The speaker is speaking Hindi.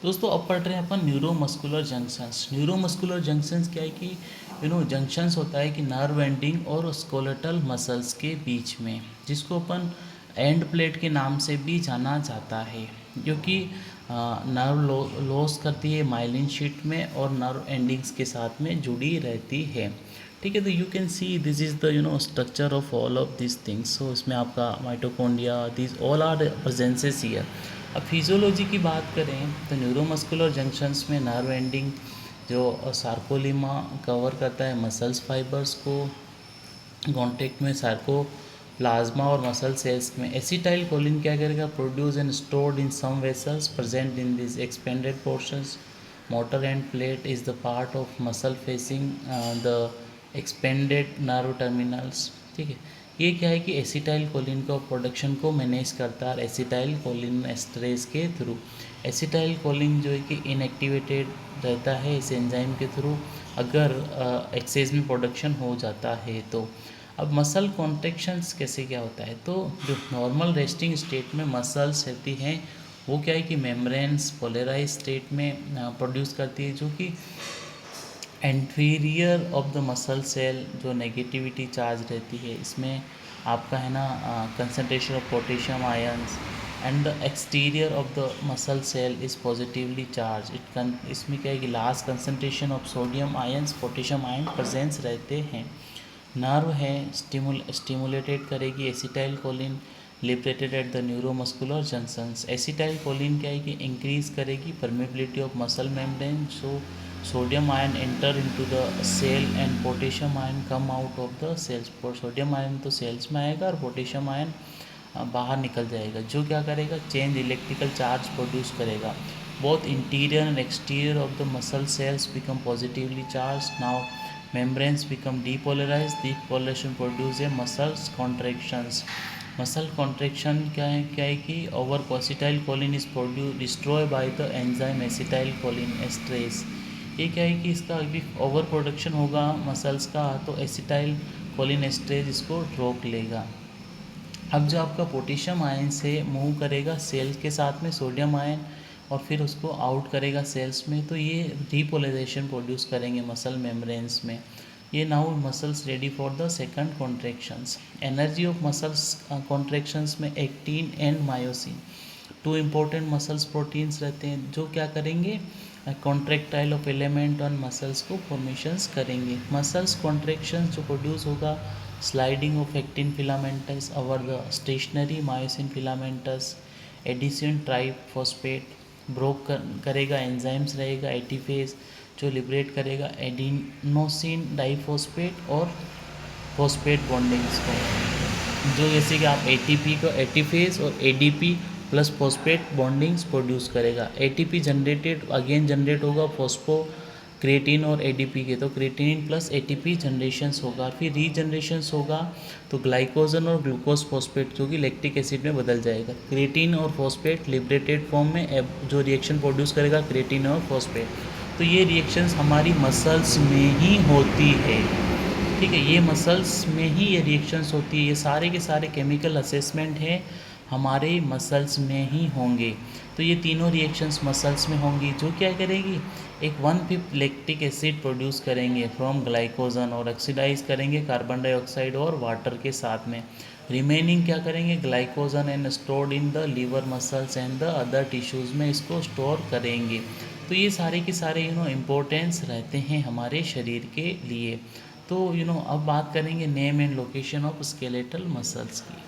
दोस्तों अब पढ़ रहे हैं अपन न्यूरोमस्कुलर जंक्शंस। न्यूरोमस्कुलर जंक्शंस क्या है कि जंक्शंस होता है कि नर्व एंडिंग और स्केलेटल मसल्स के बीच में, जिसको अपन एंड प्लेट के नाम से भी जाना जाता है, जो कि नर्व लॉस करती है माइलिन शीट में और नर्व एंडिंग्स के साथ में जुड़ी रहती है। ठीक है, तो you can see this is the structure of all of this things. So इसमें आपका mitochondria, this all are presences here. अब फिजियोलॉजी की बात करें तो न्यूरोमस्कुलर जंक्शंस में नर्व एंडिंग जो सार्कोलिमा कवर करता है मसल्स फाइबर्स को, कॉन्टेक्ट में सार्को प्लाज्मा और मसल सेल्स में एसिटाइल कोलिन क्या करेगा, produce and stored in some vessels present in this expanded portions. Motor end plate is the part of muscle facing the expanded nerve terminals. ठीक है, ये क्या है कि एसिटाइल कोलिन का प्रोडक्शन को मैनेज करता है एसिटाइल कोलिन एस्ट्रेस के थ्रू। एसिटाइल कोलिन जो है कि इनएक्टिवेटेड रहता है इस एंजाइम के थ्रू अगर एक्सेस में प्रोडक्शन हो जाता है तो। अब मसल कॉन्ट्रैक्शंस कैसे क्या होता है, तो जो नॉर्मल रेस्टिंग स्टेट में मसल्स रहती हैं वो क्या है कि मेम्ब्रेन्स पोलराइज स्टेट में प्रोड्यूस करती है, जो कि anterior of the muscle cell जो नेगेटिविटी चार्ज रहती है, इसमें आपका है ना concentration of potassium ions, and the exterior of the muscle cell is positively charge. इसमें क्या है कि large concentration of sodium ions potassium ion presence रहते हैं। नर्व है स्टिमुलेटेड करेगी acetyl choline liberated at the neuromuscular junctions. Acetylcholine क्या है कि इंक्रीज करेगी permeability of muscle membrane, so sodium ion enter into the cell and potassium ion come out of the cells. Sodium ion तो सेल्स में आएगा और पोटेशियम आयन बाहर निकल जाएगा, जो क्या करेगा चेंज इलेक्ट्रिकल चार्ज प्रोड्यूस करेगा। Both interior and exterior of the muscle cells become positively charge. Now membranes become depolarized. Depolarization produce a muscles contractions. Muscle contraction क्या है कि over acetylcholine is produce destroy by the enzyme acetylcholinesterase. ये क्या है कि इसका अभी ओवर प्रोडक्शन होगा मसल्स का तो एसिटाइल कोलिन एस्ट्रेस इसको रोक लेगा। अब जो आपका पोटेशियम आयन से मूव करेगा सेल के साथ में सोडियम आयन और फिर उसको आउट करेगा सेल्स में, तो ये डीपोलराइजेशन प्रोड्यूस करेंगे मसल मेम्ब्रेन्स में। ये now muscles ready for the second contractions. Energy of muscles contractions में actin and myosin two important muscles proteins रहते हैं, जो क्या करेंगे contractile of element on muscles को फॉर्मेशंस करेंगे। मसल्स कॉन्ट्रैक्शंस जो प्रोड्यूस होगा sliding of actin filaments over the stationary myosin filaments, adenosine triphosphate broke करेगा, एंजाइम्स रहेगा एटीफेज जो लिबरेट करेगा एडिनोसिन डाइफॉस्फेट और फॉस्फेट बॉन्डिंग्स को, जो जैसे कि आप एटीपी को एटीफेज और ADP plus phosphate bondings produce करेगा। एटीपी जनरेटेड अगेन जनरेट होगा फॉस्फो क्रिएटिन और एडीपी के, तो क्रिएटिन प्लस एटीपी जनरेशंस होगा। फिर रीजनरेशंस होगा तो ग्लाइकोजन और ग्लूकोज फॉस्फेट जो कि लैक्टिक एसिड में बदल जाएगा। क्रिएटिन और फॉस्फेट लिबरेटेड फॉर्म में जो रिएक्शन प्रोड्यूस करेगा क्रिएटिन और फॉस्फेट, तो ये रिएक्शंस हमारी मसल्स में ही होती है। ठीक है, ये मसल्स में ही ये रिएक्शंस होती है। ये सारे के सारे केमिकल असेसमेंट हैं हमारे मसल्स में ही होंगे। तो ये तीनों रिएक्शंस मसल्स में होंगी, जो क्या करेगी एक 1/5 लैक्टिक एसिड प्रोड्यूस करेंगे फ्रॉम ग्लाइकोजन और ऑक्सीडाइज करेंगे कार्बन डाइऑक्साइड और वाटर के साथ में। रिमेनिंग क्या करेंगे glycogen and stored in the liver muscles and the other tissues में इसको स्टोर करेंगे। तो ये सारे के सारे इम्पोर्टेंस रहते हैं हमारे शरीर के लिए। तो अब बात करेंगे name and location of skeletal muscles की।